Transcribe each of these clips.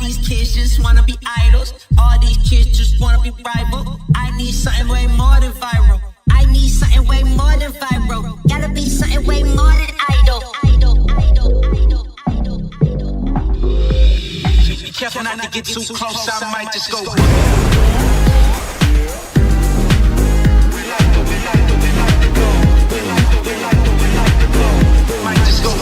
these kids just wanna be idols. All these kids just wanna be rival. I need something way more than viral. I need something way more than viral. Gotta be something way more than idol. Be careful not to get too close, I might just go. Might just go.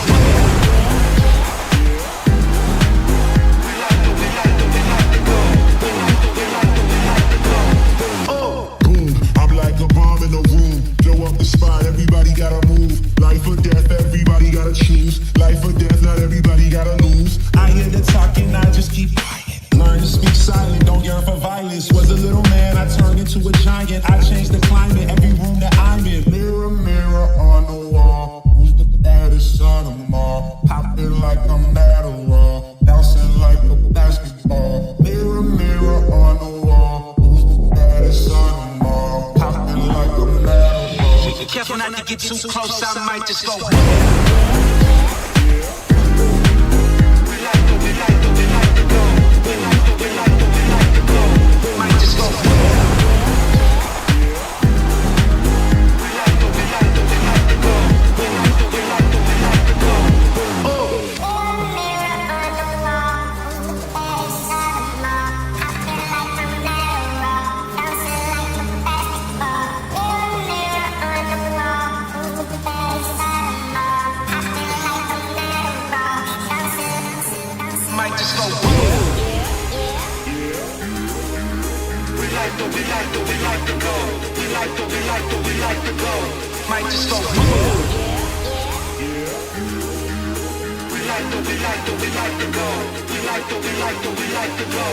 Spot, everybody gotta move. Life or death, everybody gotta choose. Life or death, not everybody gotta lose. I hear the talking, I just keep quiet. Learn to speak silent, don't yearn for violence. Was a little man, I turned into a giant. I changed the climate, every room that I'm in. Mirror, mirror on the wall, who's the baddest son of them all? Popping like I'm Adderall, bouncing like a basketball. Mirror, mirror on the wall, who's the baddest son of them all? Popping like I'm Adderall. Be careful not to get too close, I might just go. Might just go. Might just go. We like to go.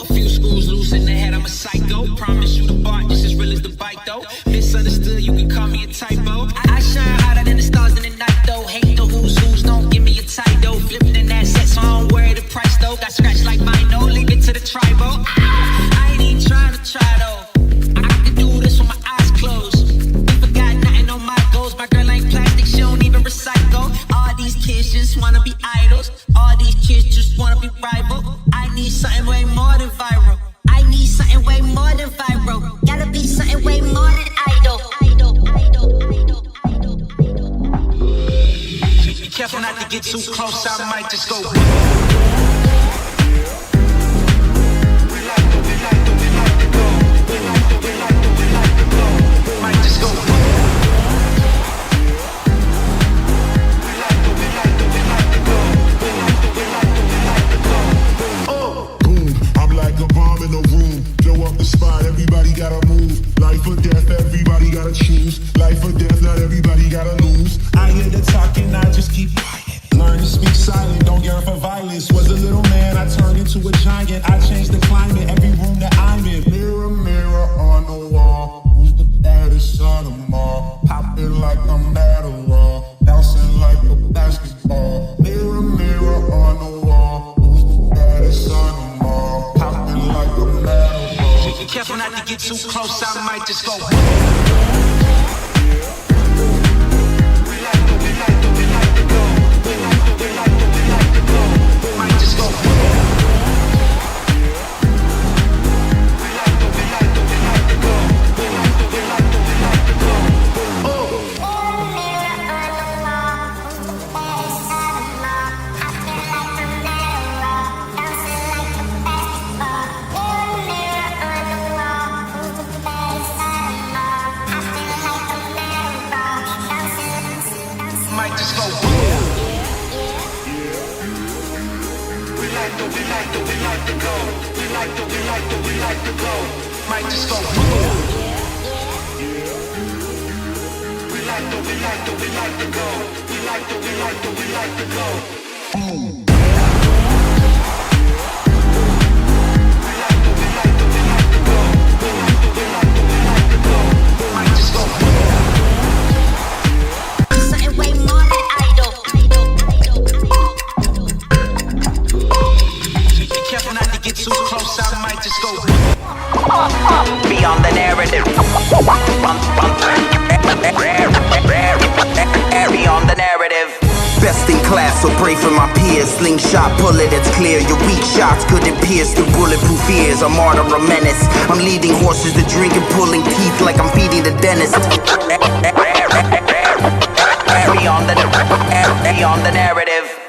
A few screws loose in the head, I'm a psycho. Promise you the bar just as real as the bike though. Misunderstood, you can call me a typo. I shine hotter than the stars in the night though. Hate the who's, don't give me a title. Flipping in that set, so I don't worry the price though. Got scratched like mine, no, leave it to the tribal. I ain't even trying to try though. I can do this with my eyes closed. Never got nothing on my goals. My girl ain't plastic, she don't even recycle. All these kids just wanna be idols. All these kids just wanna be rival. I need something way more than viral. I need something way more than viral. Gotta be something way more than idol. Be careful not to get too close, I might just go. Might just go. In the room, blow up the spot, everybody gotta move. Life or death, everybody gotta choose. Life or death, not everybody gotta lose. I hear the talking, I just keep quiet. Learn to speak silent, don't yearn for violence. Was a little man, I turned into a giant. I changed the climate, every room that I'm in. Mirror, mirror on the wall, who's the baddest son of them all? Popping like I'm Adderall, bouncing like a basketball. Mirror, mirror on the wall, who's the baddest son of them all? Be careful not to get too close, I might just go. Might just go. Might just go. We like to go. Might just go. so pray for my peers. Slingshot, pull it, it's clear. Your weak shots couldn't pierce through bulletproof ears. A martyr, a menace. I'm leading horses to drink and pulling teeth like I'm feeding the dentist. Beyond the narrative.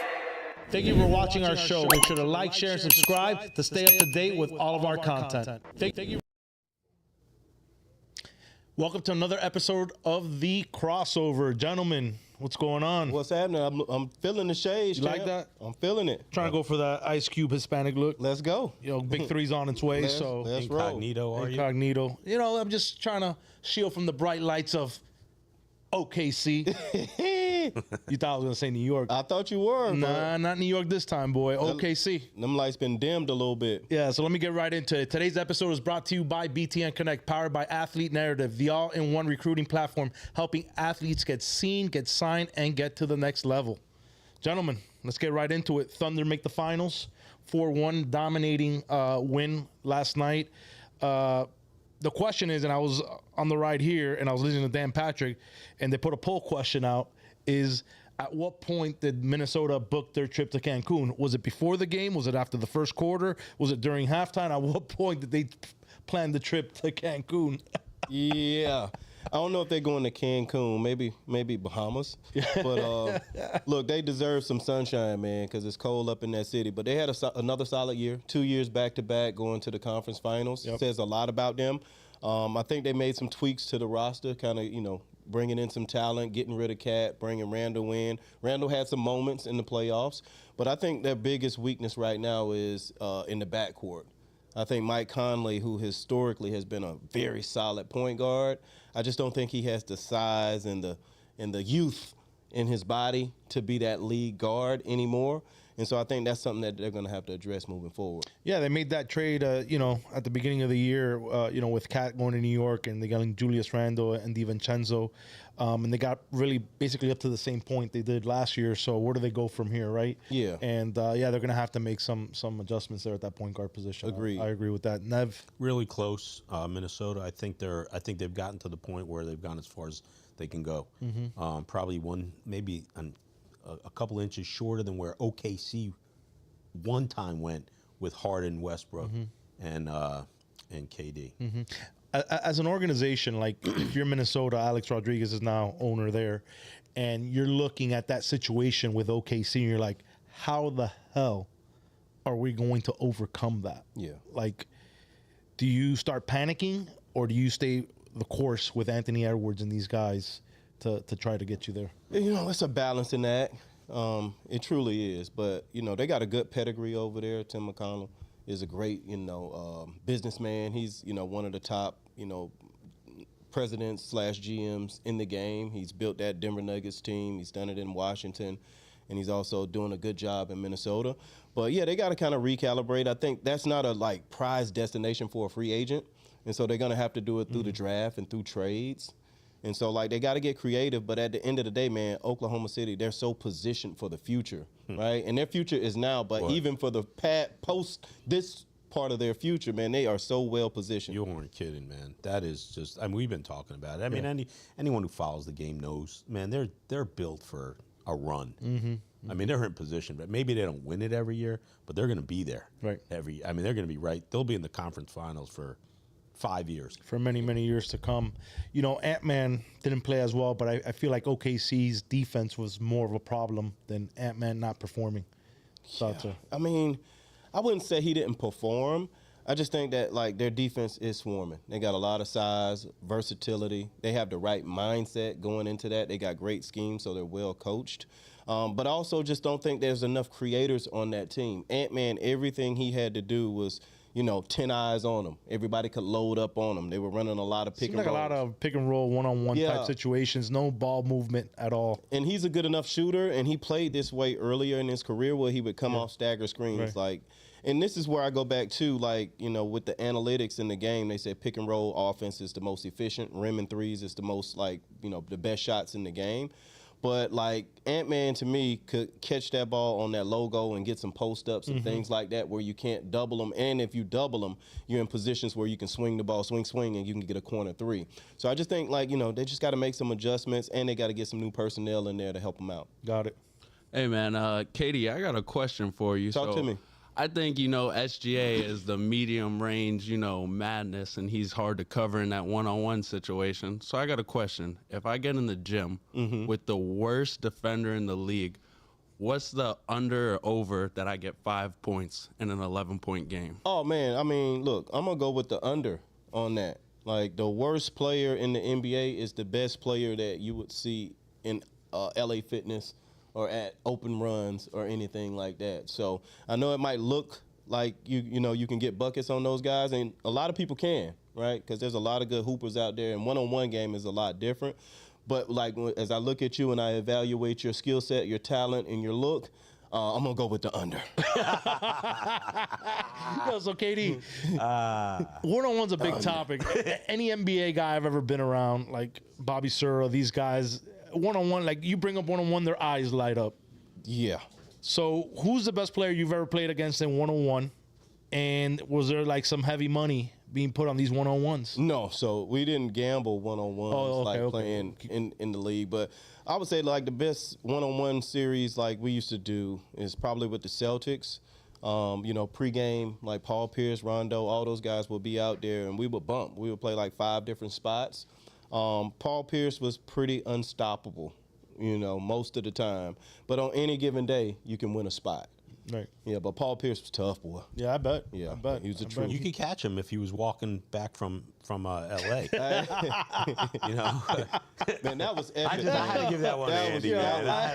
Thank you for watching our show. Make sure to like, share, and subscribe to stay up to date with all of our content. Thank you. Welcome to another episode of The Crossover. Gentlemen, what's going on? What's happening? I'm feeling the shades. You like that? I'm feeling it. Trying to go for that Ice Cube Hispanic look. Let's go. You know, Big Three's on its way, Let's so roll. incognito. You know, I'm just trying to shield from the bright lights of OKC. You thought I was going to say New York. I thought you were. Nah, not New York this time, boy. OKC. Them lights been dimmed a little bit. Yeah, so let me get right into it. Today's episode is brought to you by BTN Connect, powered by Athlete Narrative, the all-in-one recruiting platform helping athletes get seen, get signed, and get to the next level. Gentlemen, let's get right into it. Thunder make the finals. 4-1 dominating win last night. The question is, and I was on the ride here, and I was listening to Dan Patrick, and they put a poll question out, is at what point did Minnesota book their trip to Cancun? Was it before the game? Was it after the first quarter? Was it during halftime? At what point did they plan the trip to Cancun? Yeah. I don't know if they're going to Cancun, maybe Bahamas. But look, they deserve some sunshine, man, because it's cold up in that city. But they had another solid year, 2 years back-to-back going to the conference finals. Yep. Says a lot about them. I think they made some tweaks to the roster, kind of, bringing in some talent, getting rid of Cat, bringing Randall in. Randall had some moments in the playoffs. But I think their biggest weakness right now is in the backcourt. I think Mike Conley, who historically has been a very solid point guard, I just don't think he has the size and the youth in his body to be that lead guard anymore. And so I think that's something that they're going to have to address moving forward. Yeah, they made that trade, at the beginning of the year, with Cat going to New York, and they got in Julius Randle and DiVincenzo. And they got really basically up to the same point they did last year. So where do they go from here, right? Yeah. And, they're going to have to make some adjustments there at that point guard position. Agreed. I agree with that. Nev? Really close, Minnesota. I think they've gotten to the point where they've gone as far as they can go. Mm-hmm. Probably a couple inches shorter than where OKC one time went with Harden, Westbrook, and KD. Mm-hmm. As an organization, like if you're Minnesota, Alex Rodriguez is now owner there, and you're looking at that situation with OKC, and you're like, how the hell are we going to overcome that? Yeah. Like, do you start panicking, or do you stay the course with Anthony Edwards and these guys to try to get you there? It's a balancing act. It truly is. But, they got a good pedigree over there. Tim McConnell is a great, businessman. He's, one of the top, presidents / GMs in the game. He's built that Denver Nuggets team. He's done it in Washington. And he's also doing a good job in Minnesota. But, yeah, they got to kind of recalibrate. I think that's not a, prize destination for a free agent. And so they're going to have to do it through the draft and through trades. And so, they got to get creative. But at the end of the day, man, Oklahoma City, they're so positioned for the future, right? And their future is now. But even for the post this part of their future, man, they are so well positioned. You aren't kidding, man. That is just, we've been talking about it. I mean, anyone who follows the game knows, man, they're built for a run. Mm-hmm. I mean, they're in position, but maybe they don't win it every year, but they're going to be there. Right. They're going to be right. They'll be in the conference finals for 5 years. For many, many years to come. Ant-Man didn't play as well, but I feel like OKC's defense was more of a problem than Ant-Man not performing. Yeah. I mean, I wouldn't say he didn't perform. I just think that, their defense is swarming. They got a lot of size, versatility. They have the right mindset going into that. They got great schemes, so they're well coached. But I also just don't think there's enough creators on that team. Ant-Man, everything he had to do was – 10 eyes on them. Everybody could load up on them. They were running a lot of pick and roll. A lot of pick and roll, one-on-one type situations, no ball movement at all. And he's a good enough shooter, and he played this way earlier in his career where he would come off stagger screens. Right. And this is where I go back to, with the analytics in the game, they say pick and roll offense is the most efficient. Rim and threes is the most, the best shots in the game. But, Ant-Man, to me, could catch that ball on that logo and get some post-ups and things like that where you can't double them. And if you double them, you're in positions where you can swing the ball, swing, and you can get a corner three. So I just think, they just got to make some adjustments, and they got to get some new personnel in there to help them out. Got it. Hey, man, Katie, I got a question for you. Talk to me. I think, SGA is the medium range, madness, and he's hard to cover in that one-on-one situation. So I got a question. If I get in the gym with the worst defender in the league, what's the under or over that I get 5 points in an 11-point game? Oh, man. I mean, look, I'm going to go with the under on that. Like, the worst player in the NBA is the best player that you would see in LA Fitness or at open runs or anything like that. So I know it might look like you can get buckets on those guys, and a lot of people can, right? Because there's a lot of good hoopers out there, and one-on-one game is a lot different. But like as I look at you and I evaluate your skill set, your talent, and your look, I'm gonna go with the under. So KD, one-on-one's a big topic. Any NBA guy I've ever been around, like Bobby Sura, these guys, one-on-one, like you bring up one-on-one, their eyes light up. Yeah. So who's the best player you've ever played against in one-on-one? And was there like some heavy money being put on these one-on-ones? No, so we didn't gamble one-on-ones playing in the league. But I would say like the best one-on-one series like we used to do is probably with the Celtics. Pregame, like Paul Pierce, Rondo, all those guys would be out there and we would bump. We would play like 5 different spots. Paul Pierce was pretty unstoppable, most of the time. But on any given day, you can win a spot. Right. Yeah, but Paul Pierce was tough, boy. Yeah, I bet. Yeah, I bet. he was a I true. bet. You could catch him if he was walking back from L.A. Man, that was epic. I had to give that one to Andy, man. I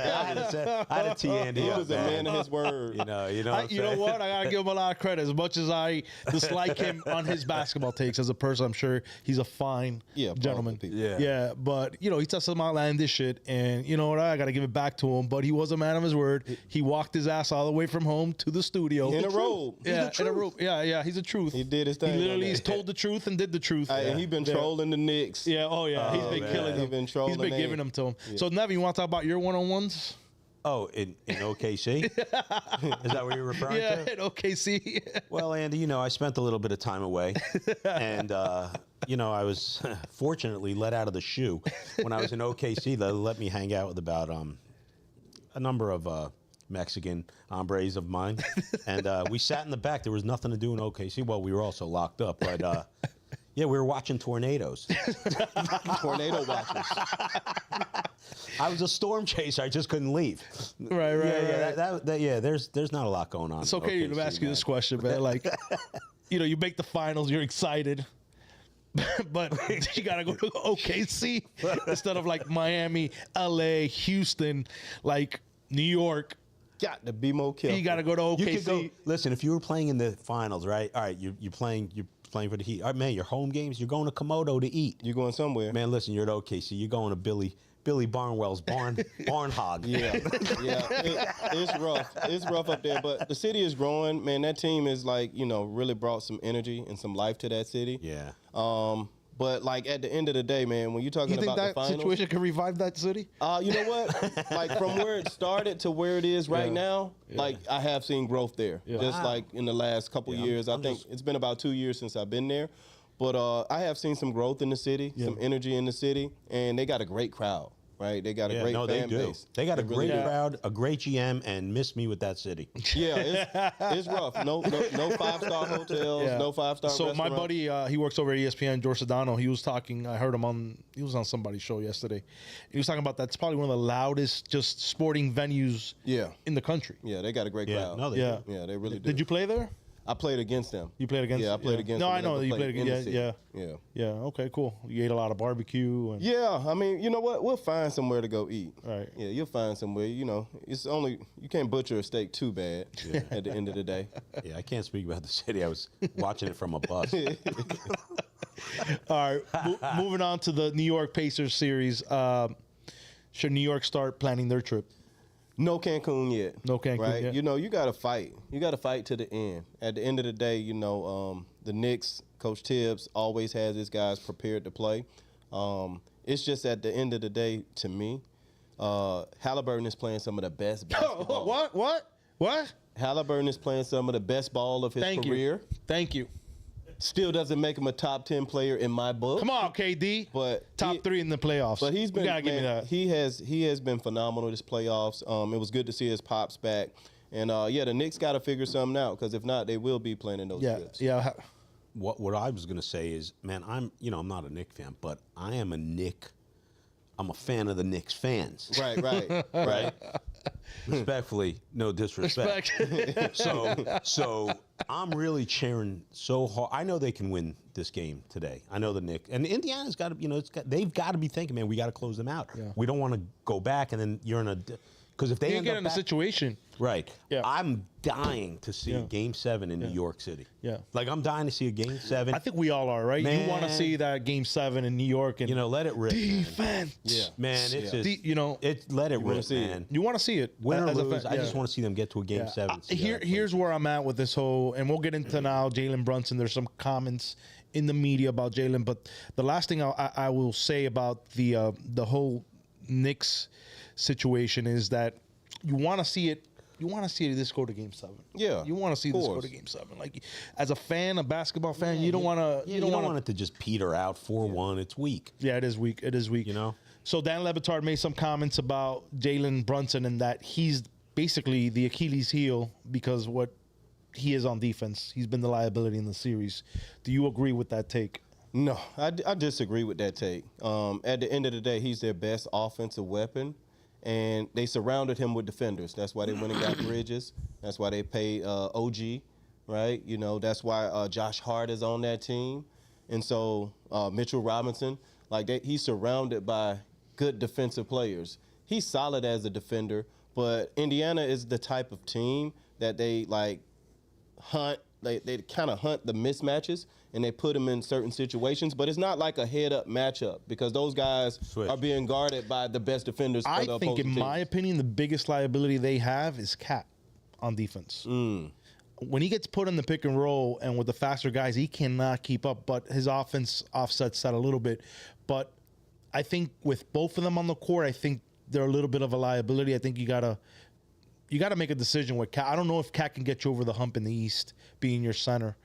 had to tee Andy He up, was a man of his word. You know what? I gotta give him a lot of credit. As much as I dislike him on his basketball takes as a person, I'm sure he's a fine gentleman. Yeah. But he said some outlandish shit, and you know what? I gotta give it back to him. But he was a man of his word. He walked his ass all the way from home to the studio In a robe. Yeah, in a robe. Yeah, he's a truth. He did his thing. He literally told the truth and did the truth. And he been trolling the Knicks. Yeah. Oh yeah. He's been killing them. He's been trolling. He's been giving them to him. Yeah. So Nevin, you want to talk about your one-on-ones? Oh, in OKC? Is that what you're referring to? Yeah, in OKC. Well, Andy, I spent a little bit of time away, and I was fortunately let out of the shoe when I was in OKC. They let me hang out with about a number of Mexican hombres of mine, and we sat in the back. There was nothing to do in OKC. Well, we were also locked up, but yeah, we were watching tornadoes. Tornado watchers. I was a storm chaser. I just couldn't leave. Right. There's not a lot going on. It's okay to ask you this question, man. Like, you make the finals, you're excited. But you gotta go to OKC instead of like Miami, LA, Houston, like New York. Got to be more careful. You gotta go to OKC. You could go, listen, if you were playing in the finals, right? All right, you're playing for the Heat. All right, man, your home games, you're going to Komodo to eat. You're going somewhere. Man, listen, you're at OKC. You're going to Billy Barnwell's barn hog. Yeah. It's rough. It's rough up there, but the city is growing. Man, that team is like, really brought some energy and some life to that city. Yeah. But like at the end of the day, man, when you're talking about the finals, you think that situation can revive that city? You know what? Like from where it started to where it is right now, like I have seen growth there. Yeah. Just like in the last couple years. I think it's been about 2 years since I've been there. But I have seen some growth in the city, some energy in the city, and they got a great crowd. Right, they got a great fan base. They got a great crowd, a great GM, and miss me with that city. Yeah, it's rough. No 5-star hotels, no 5-star. So my buddy, he works over at ESPN, George Sedano. He was talking. I heard him he was on somebody's show yesterday. He was talking about that's probably one of the loudest just sporting venues. in the country. Yeah, they got a great crowd. No, they really do. Did you play there? I played against them. You played against them? Yeah, I played against them. No, I know you played against them. Yeah. Okay, cool. You ate a lot of barbecue. And Yeah, I mean, you know what? We'll find somewhere to go eat. Right. Yeah, you'll find somewhere. It's only, you can't butcher a steak too bad at the end of the day. Yeah, I can't speak about the city. I was watching it from a bus. All right, moving on to the New York Pacers series. Should New York start planning their trip? No Cancun yet. No Cancun right? yet. You got to fight. You got to fight to the end. At the end of the day, the Knicks, Coach Tibbs always has his guys prepared to play. It's just at the end of the day, to me, Halliburton is playing some of the best basketball. What? Halliburton is playing some of the best ball of his career. Thank you. Still doesn't make him a top 10 player in my book. Come on, KD. But top 3 in the playoffs. But he's been, you gotta give me that. He has been phenomenal this playoffs. It was good to see his pops back. And the Knicks got to figure something out, because if not, they will be playing in those trips. Yeah. What I was gonna say is, man, I'm not a Knicks fan, but I'm a fan of the Knicks fans. Right. Respectfully, no disrespect. so I'm really cheering so hard. I know they can win this game today. I know the Knicks, and Indiana's got to, they've got to be thinking, man, we got to close them out. Yeah. We don't want to go back, and then you're in a, because if they get in a situation. Right. Yeah. I'm dying to see Game 7 in New York City. Yeah. Like, I'm dying to see a Game 7. I think we all are, right? Man. You want to see that Game 7 in New York, and let it rip. Defense. Man, it's just let it rip, man. You want to see it. Win or lose, I just want to see them get to a Game 7. Here's where I'm at with this whole, and we'll get into now Jalen Brunson. There's some comments in the media about Jalen, but the last thing I will say about the whole Knicks situation is that you want to see it. You want to see this go to Game 7. Yeah, you want to see this go to Game 7. Like, as a fan, a basketball fan, you don't want to. You don't want it to just peter out 4-1. It's weak. Yeah, it is weak. It is weak. So Dan Levitard made some comments about Jalen Brunson and that he's basically the Achilles heel because what he is on defense. He's been the liability in the series. Do you agree with that take? No, I disagree with that take. At the end of the day, he's their best offensive weapon. And they surrounded him with defenders. That's why they went and got Bridges. That's why they paid OG, right? That's why Josh Hart is on that team. And so Mitchell Robinson, he's surrounded by good defensive players. He's solid as a defender, but Indiana is the type of team that they hunt. They kind of hunt the mismatches, and they put them in certain situations. But it's not like a head-up matchup, because those guys are being guarded by the best defenders for the opposing team. My opinion, the biggest liability they have is Cat on defense. When he gets put in the pick and roll and with the faster guys, he cannot keep up. But his offense offsets that a little bit. But I think with both of them on the court, I think they're a little bit of a liability. I think you gotta make a decision with Cat. I don't know if Cat can get you over the hump in the East, being your center.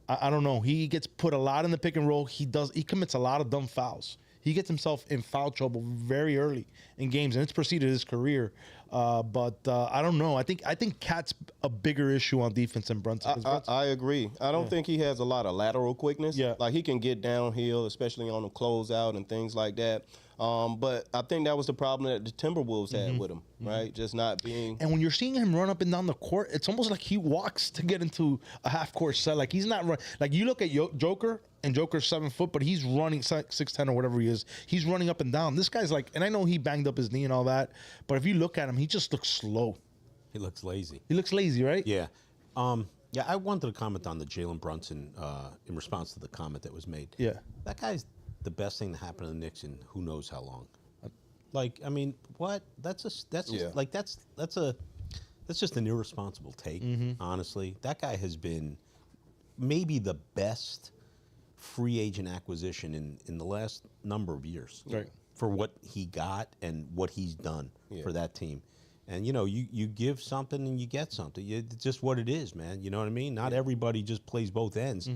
I don't know. He gets put a lot in the pick and roll. He commits a lot of dumb fouls. He gets himself in foul trouble very early in games, and it's preceded his career. But I don't know. I think Cat's a bigger issue on defense than Brunson. I agree. I don't think he has a lot of lateral quickness. Yeah. He can get downhill, especially on the closeout and things like that. But I think that was the problem that the Timberwolves had with him, right? Just not being. And when you're seeing him run up and down the court, it's almost like he walks to get into a half-court set. Like, he's not run. Like, you look at Joker, and Joker's 7 foot, but he's running 6'10" or whatever he is. He's running up and down. This guy's and I know he banged up his knee and all that, but if you look at him, he just looks slow. He looks lazy. He looks lazy, right? Yeah. I wanted to comment on the Jalen Brunson in response to the comment that was made. Yeah. That guy's the best thing to happen to the Knicks in who knows how long. What? That's just an irresponsible take, honestly. That guy has been maybe the best free agent acquisition in the last number of years. Right. For what he got and what he's done for that team. And, you give something and you get something. It's just what it is, man. You know what I mean? Not everybody just plays both ends.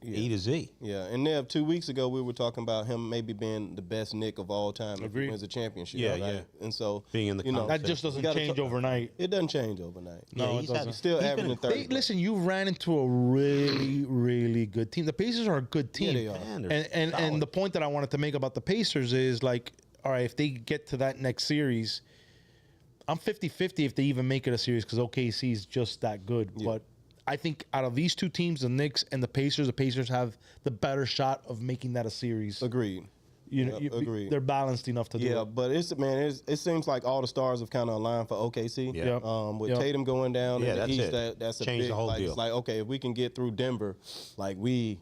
A to Z. Yeah, and Nev, 2 weeks ago we were talking about him maybe being the best Knick of all time if he wins a championship. Yeah, right? yeah. And so being in the that just doesn't change overnight. It doesn't change overnight. No, it doesn't. He's still averaging 30. Listen, you ran into a really, really good team. The Pacers are a good team. Yeah, they are. And the point that I wanted to make about the Pacers is all right, if they get to that next series, I'm 50-50 if they even make it a series, because OKC is just that good. Yeah. But I think out of these two teams, the Knicks and the Pacers have the better shot of making that a series. Agreed. Agreed. They're balanced enough to do it. Yeah, but it seems like all the stars have kind of aligned for OKC. Yeah. With Tatum going down in the East, that's a Change big, the whole deal. It's like, okay, if we can get through Denver, we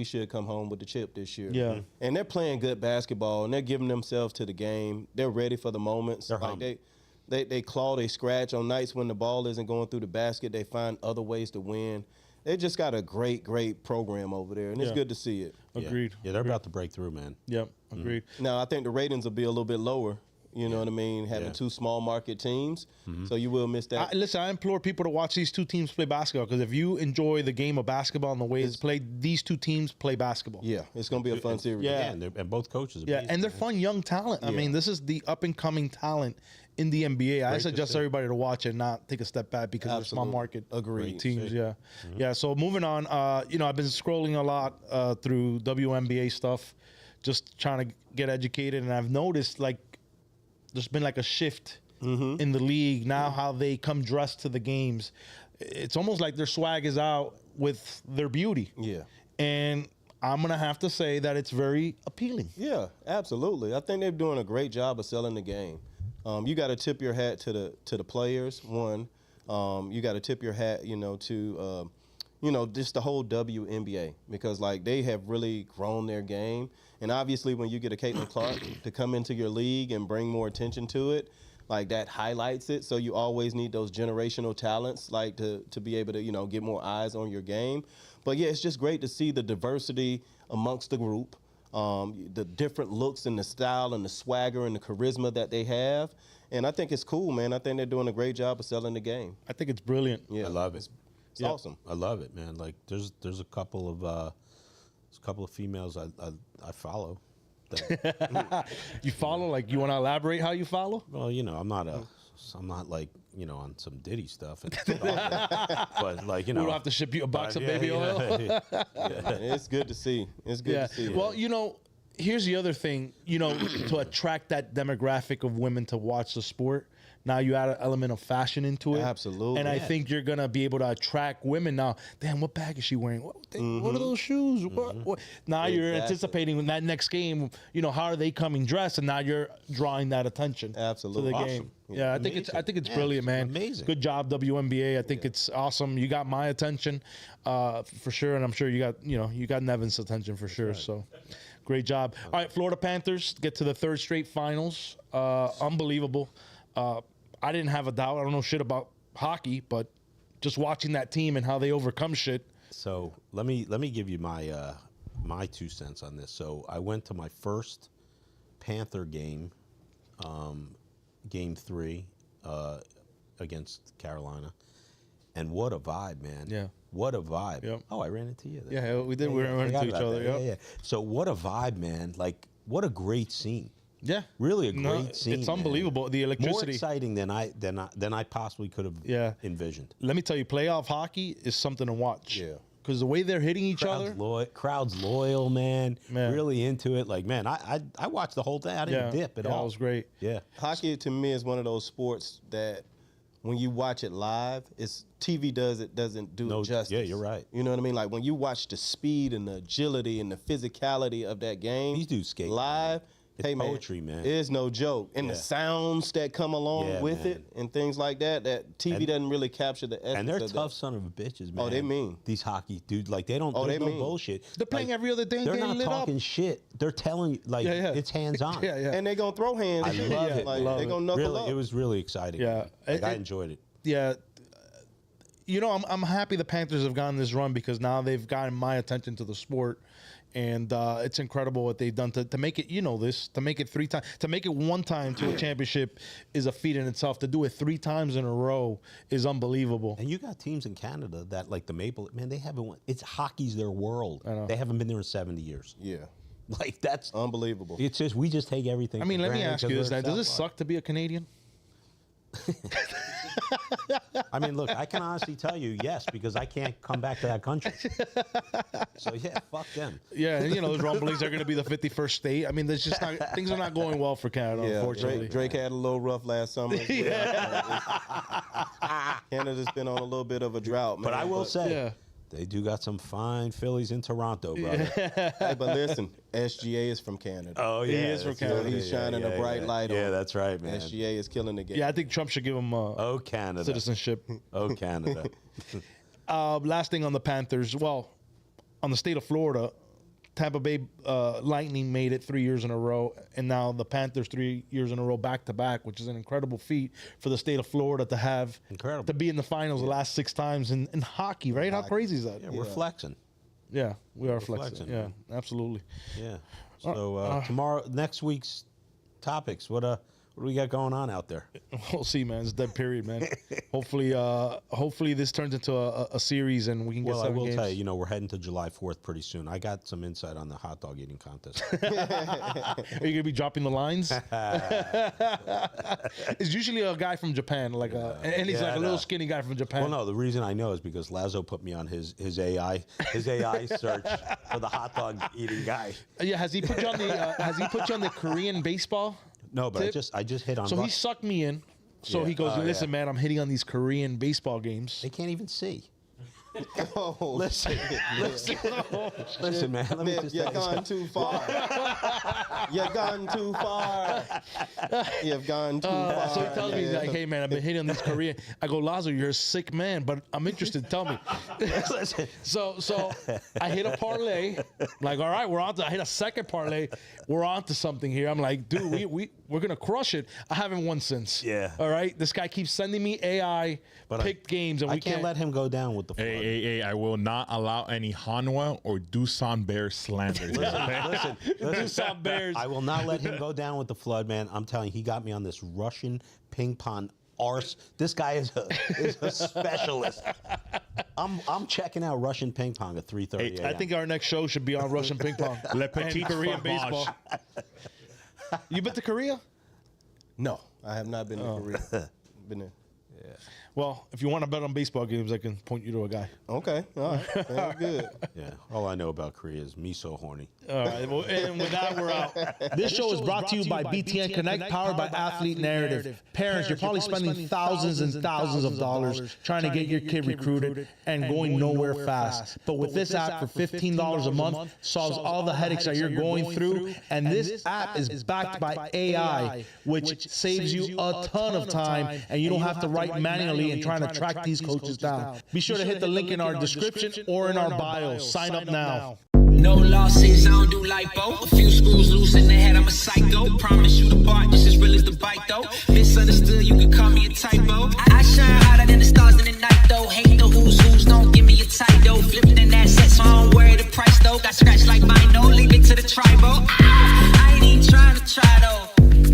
should come home with the chip this year. Yeah. And they're playing good basketball, and they're giving themselves to the game. They're ready for the moments. They claw, they scratch on nights when the ball isn't going through the basket. They find other ways to win. They just got a great, great program over there, and it's good to see it. Agreed. Yeah, they're about to break through, man. Yep, agreed. Now, I think the ratings will be a little bit lower You know what I mean? Having two small market teams, so you will miss that. Listen, I implore people to watch these two teams play basketball because if you enjoy the game of basketball and the way it's played, these two teams play basketball. Yeah, it's going to be a fun series. Yeah. And both coaches are Yeah, amazing, and they're man. fun young talent. I mean, this is the up and coming talent in the NBA. I suggest everybody to watch it and not take a step back because they're small market Agreed. teams. Yeah, yeah. So moving on, you know, I've been scrolling a lot through WNBA stuff, just trying to get educated, and I've noticed like there's been like a shift in the league now. How they come dressed to the games, it's almost like their swag is out with their beauty. Yeah. And I'm gonna have to say that it's very appealing. Yeah, absolutely. I think they're doing a great job of selling the game. You got to tip your hat to the players. One, you got to tip your hat, to just the whole WNBA because like they have really grown their game. And obviously, when you get a Caitlin Clark to come into your league and bring more attention to it, like that highlights it. So you always need those generational talents, like to be able to get more eyes on your game. But yeah, it's just great to see the diversity amongst the group. The different looks and the style and the swagger and the charisma that they have. And I think it's cool, man. I think they're doing a great job of selling the game. I think it's brilliant. Yeah. I love it. It's awesome. I love it, man. Like there's a couple of females I follow. You follow? Like, you want to elaborate how you follow? Well, I'm not like on some Diddy stuff, but like We don't have to ship you a box of baby oil. It's good to see. It's good to see. Well, here's the other thing. To attract that demographic of women to watch the sport, now you add an element of fashion into it. Absolutely. And I think you're going to be able to attract women now. Damn, what bag is she wearing? What are those shoes? What? Now you're anticipating in that next game, how are they coming dressed? And now you're drawing that attention Absolutely. to the Awesome. game. Yeah, I think it's brilliant, man. Amazing. Good job, WNBA. I think it's awesome. You got my attention for sure, and I'm sure you got Nevin's attention for sure. So great job. All right, Florida Panthers get to the third straight finals. Unbelievable. I didn't have a doubt. I don't know shit about hockey, but just watching that team and how they overcome shit. So let me give you my my 2 cents on this. So I went to my first Panther game, game 3 against Carolina, and what a vibe, man! Yeah. What a vibe! Yep. Oh, I ran into you. Yeah, we did. We ran into each other. Yeah. So what a vibe, man! Like what a great scene. Yeah, Really a great scene. It's man. unbelievable. The More electricity. exciting than I possibly could have envisioned. Let me tell you, playoff hockey is something to watch. Yeah. Because the way they're hitting each other. Crowd's loyal, man. Man. Really into it. Like, man, I watched the whole thing. I didn't dip at all. It was great. Yeah. Hockey to me is one of those sports that when you watch it live, TV doesn't do it justice. Yeah, you're right. You know what I mean? Like when you watch the speed and the agility and the physicality of that game, These dudes skate, live. It's hey, poetry, man. It is no joke. And the sounds that come along with man. it and things like that TV doesn't really capture the essence And they're of tough son of a bitches, man. Oh, they mean. These hockey dudes, like they don't. Oh, there's they no mean. bullshit. They're playing Like, every other day. They're getting not lit talking up. shit. They're telling you, like, it's hands on. Yeah. And they gonna throw hands. I love it. Like love they it. gonna knuckle Really, up. it was really exciting. Yeah. Like, I enjoyed it. Yeah. I'm happy the Panthers have gotten this run because now they've gotten my attention to the sport. And it's incredible what they've done to make it, to make it 3 times. To make it 1 time to a championship is a feat in itself. To do it 3 times in a row is unbelievable. And you got teams in Canada that, like the Maple, man, they haven't won. It's hockey's their world. I know. They haven't been there in 70 years. Yeah. Like, that's Unbelievable. It's just, we just take everything. I mean, for let me granted ask you 'cause this: we're now, does it South suck to be a Canadian? I mean, look, I can honestly tell you, yes, because I can't come back to that country. So yeah, fuck them. Yeah, and those rumblings are going to be the 51st state. I mean, there's just not, things are not going well for Canada, Yeah, unfortunately. Drake had a little rough last summer. Canada's been on a little bit of a drought, man. But I will say, Yeah. they do got some fine Phillies in Toronto, brother. Hey, but listen, SGA is from Canada. Oh, yeah. He is from Canada. He's shining a bright light on. Yeah, that's right, man. SGA is killing the game. Yeah, I think Trump should give him Oh, Canada. citizenship. Oh, Canada. Last thing on the Panthers. Well, on the state of Florida, Tampa Bay Lightning made it 3 years in a row, and now the Panthers 3 years in a row back to back, which is an incredible feat for the state of Florida to have. Incredible. To be in the finals the last 6 times in hockey, right? How crazy is that? Yeah, we're flexing. Yeah, we are flexing. flexing, Yeah, man. absolutely. Yeah. So tomorrow, next week's topics. What What do we got going on out there? We'll see, man. It's a dead period, man. Hopefully this turns into a series and we can get 7 games. I will tell you, we're heading to July 4th pretty soon. I got some insight on the hot dog eating contest. Are you going to be dropping the lines? It's usually a guy from Japan, and he's like a little skinny guy from Japan. Well, no, the reason I know is because Lazo put me on his AI search for the hot dog eating guy. Yeah, has he put you on the Korean baseball? No, but tip? I just hit on. So he sucked me in. So he goes, listen, man, I'm hitting on these Korean baseball games. They can't even see. Oh, listen, man. Let me just You've gone too far. You've gone too far. You've gone too far. So he tells me, he's like, hey, man, I've been hitting on these Korean. I go, Lazo, you're a sick man, but I'm interested. Tell me. So I hit a parlay. Like, all right, I hit a second parlay. We're on to something here. I'm like, dude, we're going to crush it. I haven't won since. Yeah. All right? This guy keeps sending me AI picked games. And I can't let him go down with the flood. Hey, I will not allow any Hanwha or Doosan Bear slander. Listen. Doosan Bears. I will not let him go down with the flood, man. I'm telling you, he got me on this Russian ping pong arse. This guy is a specialist. I'm checking out Russian ping pong at 3:30 a.m. I think our next show should be on Russian ping pong. Le Petit Korean Fromage. baseball. You been to Korea? No, I have not been to Korea. Been there. Well, if you want to bet on baseball games, I can point you to a guy. Okay, all right, sounds good. Yeah, all I know about Korea is me so horny. All right, well, and with that, we're out. This show is brought to you by BTN Connect, powered by Athlete Narrative. Parents, you're probably spending thousands and thousands of dollars trying to get your kid recruited and going nowhere fast. But with this app for $15 a month, solves all the headaches that you're going through. And this app is backed by AI, which saves you a ton of time, and you don't have to write manually and trying to track these coaches down. Be sure to hit the link in our description or in our bio. Sign up now. No losses, I don't do lipo. A few screws loose in the head, I'm a psycho. Promise you the bar, just as real as the bite though. Misunderstood, you can call me a typo. I shine hotter than the stars in the night though. Hate the who's, don't give me a title. Flipping an asset, so I don't worry the price though. Got scratched like Mino, leave it to the tribal. I ain't even trying to try though.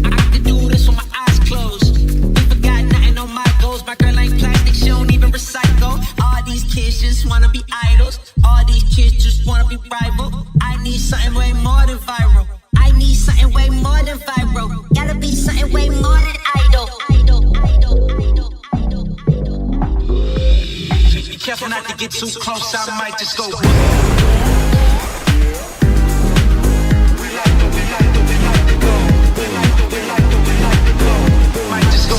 I can do this with my eyes closed. Never got nothing on my goals. My girl ain't plastic, she don't even recycle. All these kids just wanna be idols. All these kids just wanna be rival. I need something way more than viral. I need something way more than viral. Gotta be something way more than idol. Be careful not to get too close, I might just go. Might just go.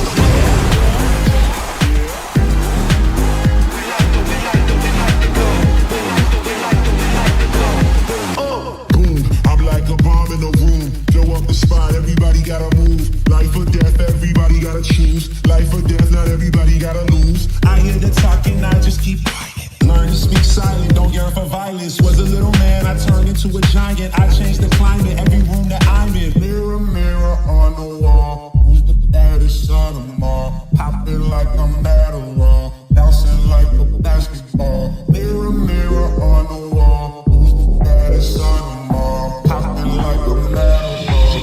Like a bomb in a room, blow up the spot, everybody gotta move. Life or death, everybody gotta choose. Life or death, not everybody gotta lose. I hear the talking, I just keep quiet. Learn to speak silent, don't yearn for violence. Was a little man, I turned into a giant. I changed the climate, every room that I'm in. Mirror, mirror on the wall, who's the baddest of them all? Popping like I'm Adderall, bouncing like a basketball. Mirror, mirror on the wall, who's the baddest of them all?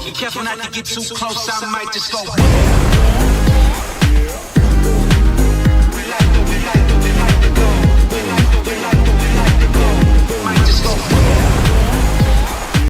Be careful not to get too close, I might just go.